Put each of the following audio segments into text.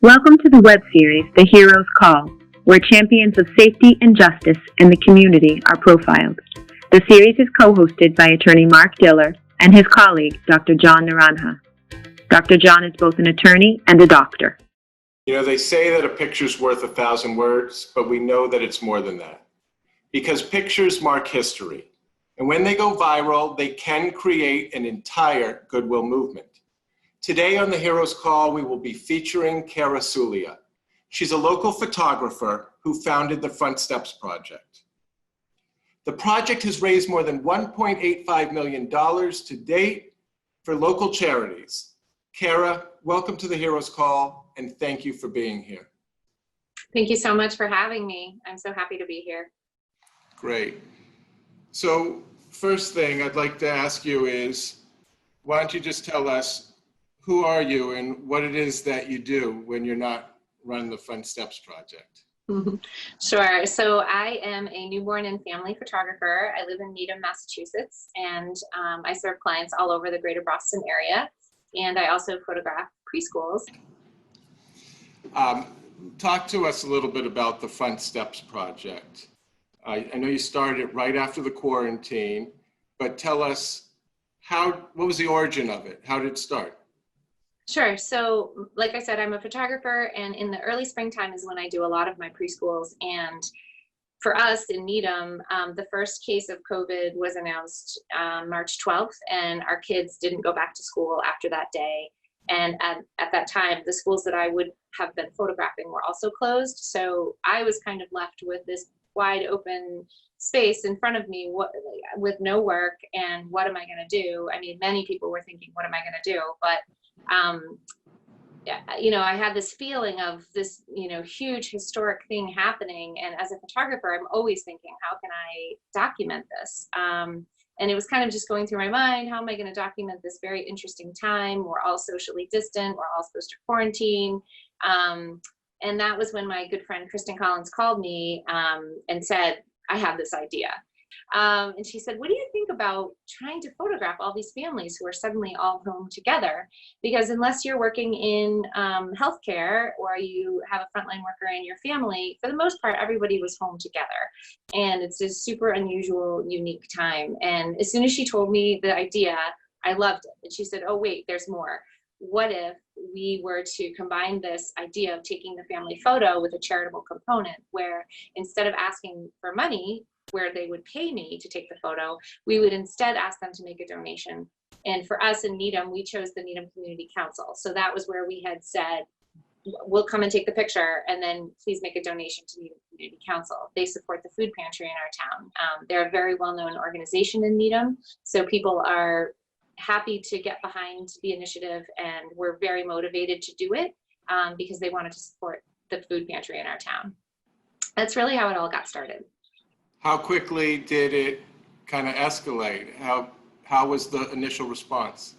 Welcome to the web series, The Hero's Call, where champions of safety and justice in the community are profiled. The series is co-hosted by attorney Mark Diller and his colleague, Dr. John Naranja. Dr. John is both an attorney and a doctor. You know, they say that a picture's worth 1,000 words, but we know that it's more than that. Because pictures mark history. And when they go viral, they can create an entire goodwill movement. Today on The Hero's Call, we will be featuring Cara Soulia. She's a local photographer who founded the Front Steps Project. The project has raised more than $1.85 million to date for local charities. Cara, welcome to The Hero's Call, and thank you for being here. Thank you so much for having me. I'm so happy to be here. Great. So first thing I'd like to ask you is, why don't you just tell us who are you and what it is that you do when you're not running the Front Steps Project? Sure. So I am a newborn and family photographer. I live in Needham, Massachusetts, and I serve clients all over the greater Boston area. And I also photograph preschools. Talk to us a little bit about the Front Steps Project. I know you started it right after the quarantine, but tell us what was the origin of it? How did it start? Sure. So like I said, I'm a photographer, and in the early springtime is when I do a lot of my preschools. And for us in Needham, the first case of COVID was announced March 12th, and our kids didn't go back to school after that day. And at that time, the schools that I would have been photographing were also closed. So I was kind of left with this wide open space in front of me with no work, and what am I going to do? I mean, many people were thinking, what am I going to do? But you know, I had this feeling of this, you know, huge historic thing happening. And as a photographer, I'm always thinking, how can I document this? And it was kind of just going through my mind, how am I going to document this very interesting time? We're all socially distant. We're all supposed to quarantine. And that was when my good friend, Kristen Collins, called me and said, I have this idea. And she said, what do you think about trying to photograph all these families who are suddenly all home together? Because unless you're working in healthcare or you have a frontline worker in your family, for the most part, everybody was home together. And it's a super unusual, unique time. And as soon as she told me the idea, I loved it. And she said, oh, wait, there's more. What if we were to combine this idea of taking the family photo with a charitable component, where instead of asking for money, where they would pay me to take the photo, we would instead ask them to make a donation. And for us in Needham, we chose the Needham Community Council. So that was where we had said, we'll come and take the picture, and then please make a donation to Needham Community Council. They support the food pantry in our town. They're a very well-known organization in Needham, so people are happy to get behind the initiative, and we're very motivated to do it because they wanted to support the food pantry in our town. That's really how it all got started. How quickly did it kind of escalate? How was the initial response?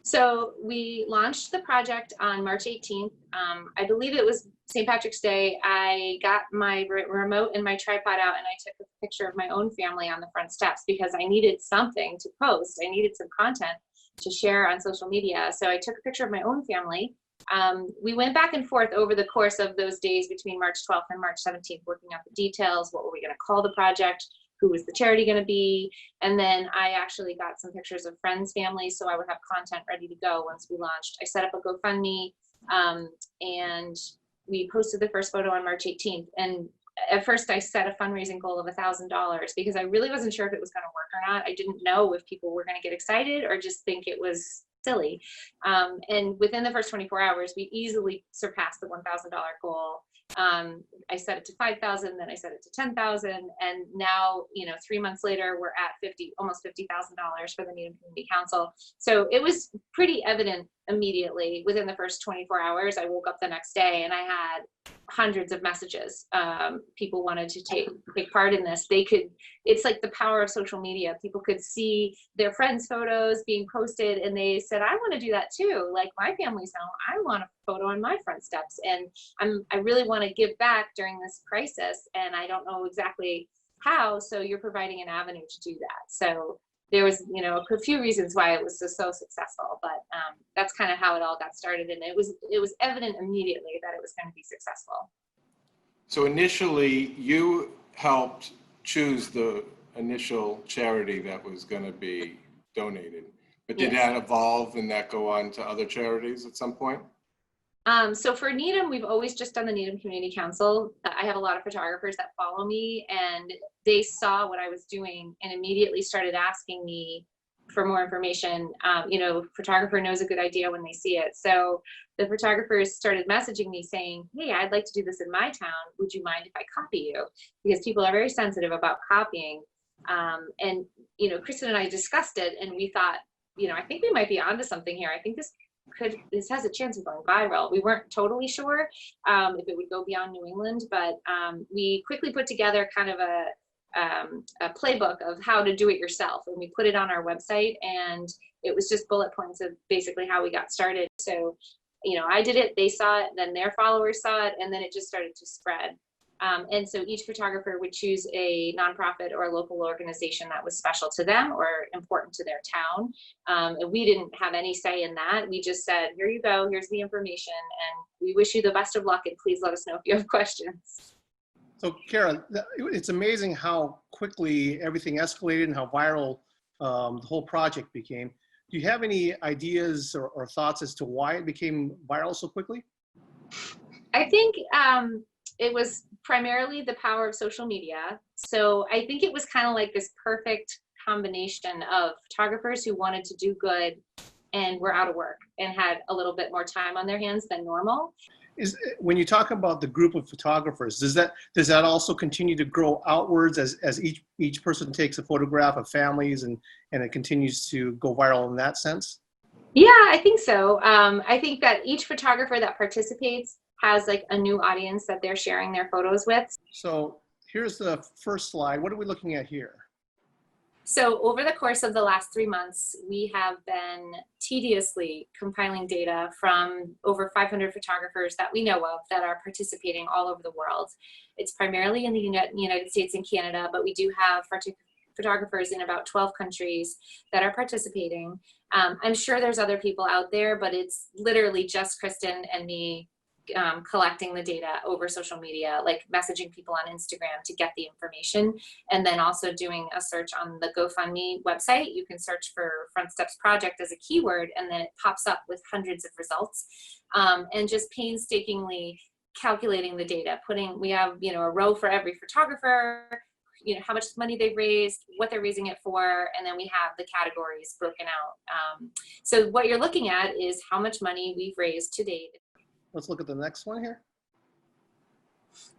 So we launched the project on March 18th. I believe it was St. Patrick's Day. I got my remote and my tripod out, and I took a picture of my own family on the front steps because I needed something to post. I needed some content to share on social media. So I took a picture of my own family. We went back and forth over the course of those days between March 12th and March 17th, working out the details. What were we going to call the project? Who was the charity going to be? And then I actually got some pictures of friends' families, so I would have content ready to go once we launched. I set up a GoFundMe, and we posted the first photo on March 18th. And at first I set a fundraising goal of $1,000 because I really wasn't sure if it was going to work or not. I didn't know if people were going to get excited or just think it was silly. And within the first 24 hours, we easily surpassed the $1,000 goal. I set it to 5,000, then I set it to 10,000, and now, you know, 3 months later, we're at almost $50,000 for the Needham Community Council. So it was pretty evident immediately within the first 24 hours. I woke up the next day and I had hundreds of messages. People wanted to take part in this. It's like the power of social media. People could see their friends' photos being posted, and they said, I want to do that too. Like, my family's home, I want a photo on my front steps. And I really want to give back during this crisis, and I don't know exactly how. So you're providing an avenue to do that. So there was, a few reasons why it was so successful, but that's kind of how it all got started. And it was evident immediately that it was going to be successful. So initially, you helped choose the initial charity that was going to be donated, but did Yes. that evolve and that go on to other charities at some point? So for Needham, we've always just done the Needham Community Council. I have a lot of photographers that follow me, and they saw what I was doing and immediately started asking me for more information. Photographer knows a good idea when they see it. So the photographers started messaging me saying, hey, I'd like to do this in my town. Would you mind if I copy you? Because people are very sensitive about copying. And Kristen and I discussed it, and we thought, I think we might be onto something here. I think this has a chance of going viral. We weren't totally sure if it would go beyond New England, but we quickly put together kind of a playbook of how to do it yourself, and we put it on our website, and it was just bullet points of basically how we got started. So I did it, they saw it, then their followers saw it, and then it just started to spread. And so each photographer would choose a nonprofit or a local organization that was special to them or important to their town. And we didn't have any say in that. We just said, here you go, here's the information, and we wish you the best of luck, and please let us know if you have questions. So Cara, it's amazing how quickly everything escalated and how viral the whole project became. Do you have any ideas or thoughts as to why it became viral so quickly? I think it was primarily the power of social media. So I think it was kind of like this perfect combination of photographers who wanted to do good and were out of work and had a little bit more time on their hands than normal. When you talk about the group of photographers, does that also continue to grow outwards as each person takes a photograph of families and it continues to go viral in that sense? Yeah, I think so. I think that each photographer that participates has like a new audience that they're sharing their photos with. So here's the first slide. What are we looking at here? So over the course of the last 3 months, we have been tediously compiling data from over 500 photographers that we know of that are participating all over the world. It's primarily in the United States and Canada, but we do have photographers in about 12 countries that are participating. I'm sure there's other people out there, but it's literally just Kristen and me collecting the data over social media, like messaging people on Instagram to get the information, and then also doing a search on the GoFundMe website. You can search for Front Steps Project as a keyword, and then it pops up with hundreds of results, and just painstakingly calculating the data. We have a row for every photographer, how much money they've raised, what they're raising it for, and then we have the categories broken out. So what you're looking at is how much money we've raised to date. Let's look at the next one here.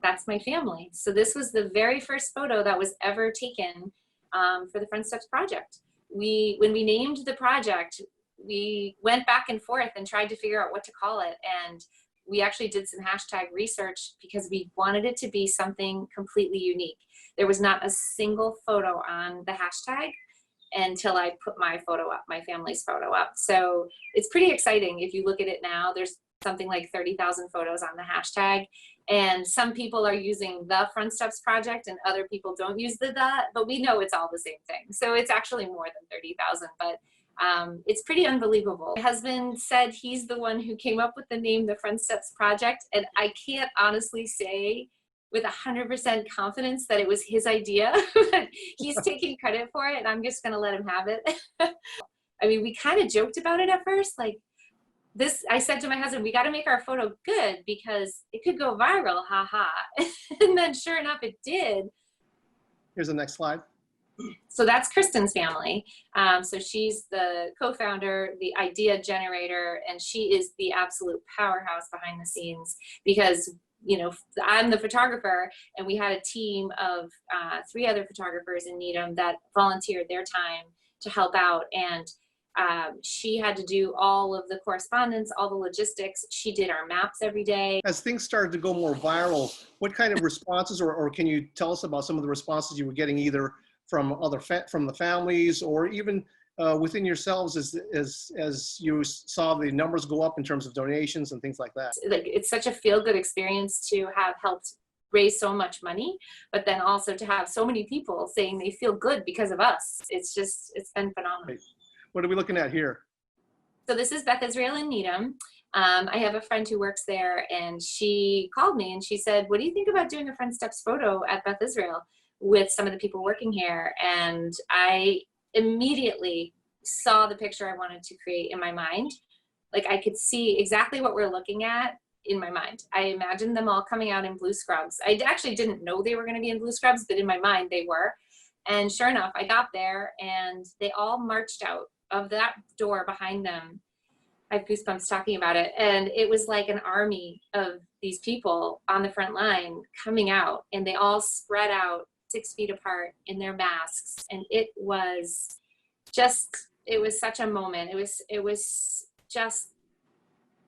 That's my family. So this was the very first photo that was ever taken for the Front Steps Project. When we named the project, we went back and forth and tried to figure out what to call it. And we actually did some hashtag research because we wanted it to be something completely unique. There was not a single photo on the hashtag until I put my photo up, my family's photo up. So it's pretty exciting. If you look at it now, there's something like 30,000 photos on the hashtag. And some people are using the Front Steps Project and other people don't use the, but we know it's all the same thing. So it's actually more than 30,000, but it's pretty unbelievable. My husband said he's the one who came up with the name, the Front Steps Project. And I can't honestly say with 100% confidence that it was his idea, but he's taking credit for it and I'm just gonna let him have it. I mean, we kind of joked about it at first, like, I said to my husband, we got to make our photo good because it could go viral, haha. And then sure enough, it did. Here's the next slide. So that's Kristen's family. So she's the co-founder, the idea generator, and she is the absolute powerhouse behind the scenes because, I'm the photographer and we had a team of 3 other photographers in Needham that volunteered their time to help out. And she had to do all of the correspondence, all the logistics. She did our maps every day. As things started to go more viral, what kind of responses, or can you tell us about some of the responses you were getting either from from the families or even within yourselves as you saw the numbers go up in terms of donations and things like that? Like, it's such a feel-good experience to have helped raise so much money, but then also to have so many people saying they feel good because of us. It's been phenomenal. Right. What are we looking at here? So this is Beth Israel in Needham. I have a friend who works there, and she called me and she said, what do you think about doing a Friend Steps photo at Beth Israel with some of the people working here? And I immediately saw the picture I wanted to create in my mind. Like, I could see exactly what we're looking at in my mind. I imagined them all coming out in blue scrubs. I actually didn't know they were going to be in blue scrubs, but in my mind they were. And sure enough, I got there and they all marched out of that door behind them. I have goosebumps talking about it. And it was like an army of these people on the front line coming out, and they all spread out 6 feet apart in their masks. And it was such a moment. It was just,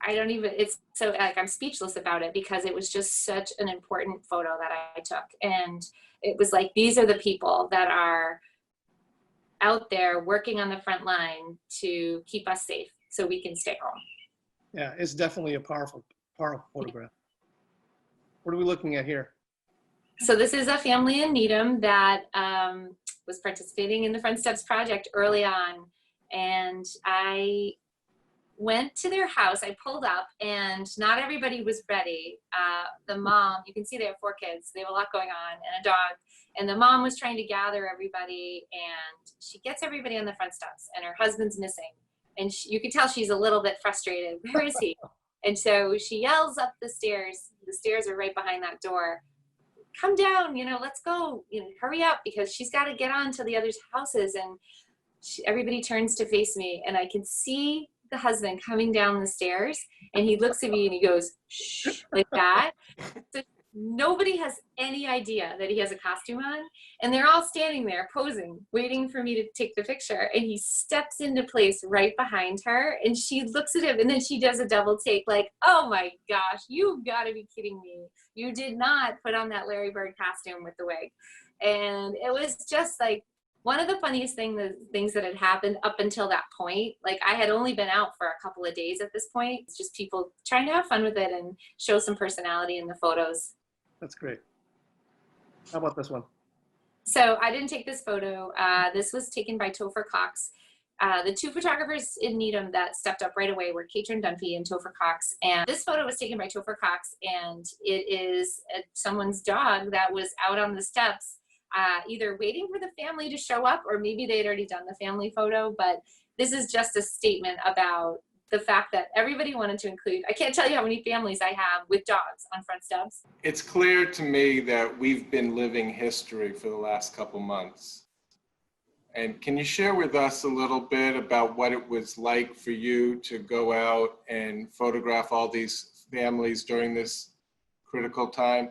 it's so, like, I'm speechless about it because it was just such an important photo that I took. And it was like, these are the people that are out there working on the front line to keep us safe so we can stay home. Yeah, it's definitely a powerful photograph. What are we looking at here? So this is a family in Needham that was participating in the Friend Steps project early on. And I went to their house. I pulled up and not everybody was ready. The mom, you can see they have 4 kids. They have a lot going on and a dog. And the mom was trying to gather everybody, and she gets everybody on the front steps, and her husband's missing. And you can tell she's a little bit frustrated. Where is he? And so she yells up the stairs. The stairs are right behind that door. Come down, let's go, hurry up, because she's got to get on to the other houses. And everybody turns to face me, and I can see the husband coming down the stairs, and he looks at me and he goes, shh, like that. So nobody has any idea that he has a costume on, and they're all standing there posing, waiting for me to take the picture. And he steps into place right behind her, and she looks at him, and then she does a double take, like, oh my gosh, you've got to be kidding me. You did not put on that Larry Bird costume with the wig. And it was just like one of the funniest things that had happened up until that point. Like, I had only been out for a couple of days at this point. It's just people trying to have fun with it and show some personality in the photos. That's great. How about this one? So I didn't take this photo. This was taken by Topher Cox. The 2 photographers in Needham that stepped up right away were Katrin Dunphy and Topher Cox. And this photo was taken by Topher Cox, and it is someone's dog that was out on the steps, either waiting for the family to show up, or maybe they had already done the family photo. But this is just a statement about the fact that everybody wanted to include. I can't tell you how many families I have with dogs on front steps. It's clear to me that we've been living history for the last couple months. And can you share with us a little bit about what it was like for you to go out and photograph all these families during this critical time?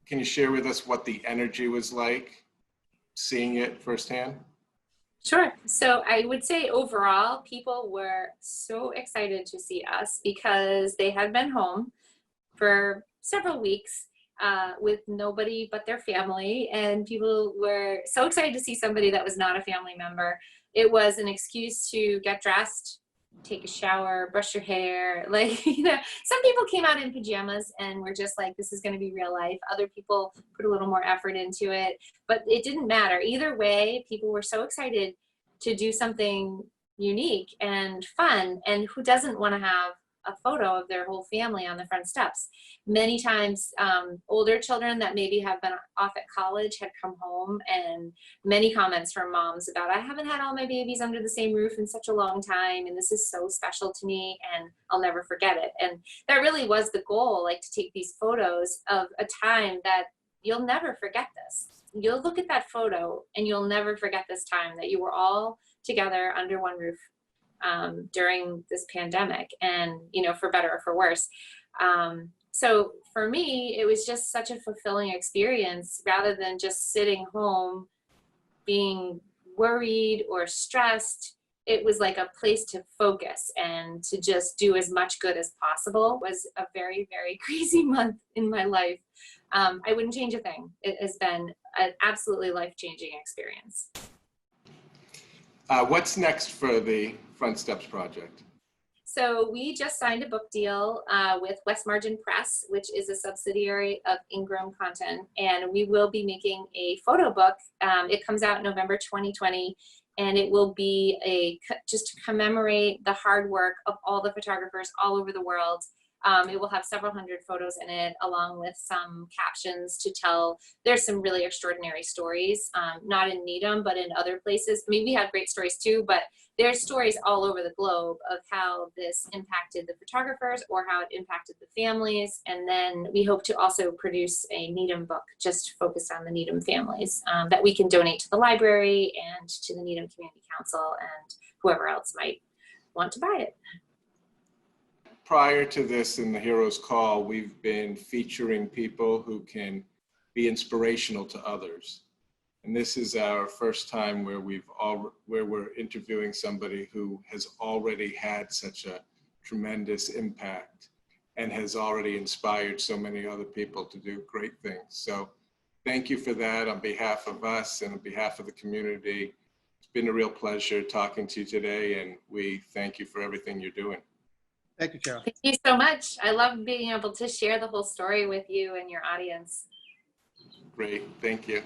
Can you share with us what the energy was like, seeing it firsthand? Sure. So I would say overall, people were so excited to see us because they had been home for several weeks with nobody but their family, and people were so excited to see somebody that was not a family member. It was an excuse to get dressed, take a shower, brush your hair. Like, some people came out in pajamas and were just like, this is going to be real life. Other people put a little more effort into it, but it didn't matter. Either way, people were so excited to do something unique and fun. And who doesn't want to have a photo of their whole family on the front steps? Many times, older children that maybe have been off at college had come home, and many comments from moms about, I haven't had all my babies under the same roof in such a long time, and this is so special to me, and I'll never forget it. And that really was the goal, like, to take these photos of a time that you'll never forget this. You'll look at that photo and you'll never forget this time that you were all together under one roof during this pandemic, and, for better or for worse. So for me, it was just such a fulfilling experience, rather than just sitting home being worried or stressed. It was like a place to focus and to just do as much good as possible. It was a very, very crazy month in my life. I wouldn't change a thing. It has been an absolutely life-changing experience. What's next for the Front Steps project? So we just signed a book deal with West Margin Press, which is a subsidiary of Ingram Content, and we will be making a photo book. It comes out in November 2020, and it will be just to commemorate the hard work of all the photographers all over the world. It will have several hundred photos in it, along with some captions to tell. There's some really extraordinary stories, not in Needham, but in other places. I mean, we have great stories too, but there's stories all over the globe of how this impacted the photographers or how it impacted the families. And then we hope to also produce a Needham book just focused on the Needham families that we can donate to the library and to the Needham Community Council and whoever else might want to buy it. Prior to this in the Heroes Call, we've been featuring people who can be inspirational to others. And this is our first time where we're interviewing somebody who has already had such a tremendous impact and has already inspired so many other people to do great things. So thank you for that on behalf of us and on behalf of the community. It's been a real pleasure talking to you today, and we thank you for everything you're doing. Thank you, Cara. Thank you so much. I love being able to share the whole story with you and your audience. Great, thank you.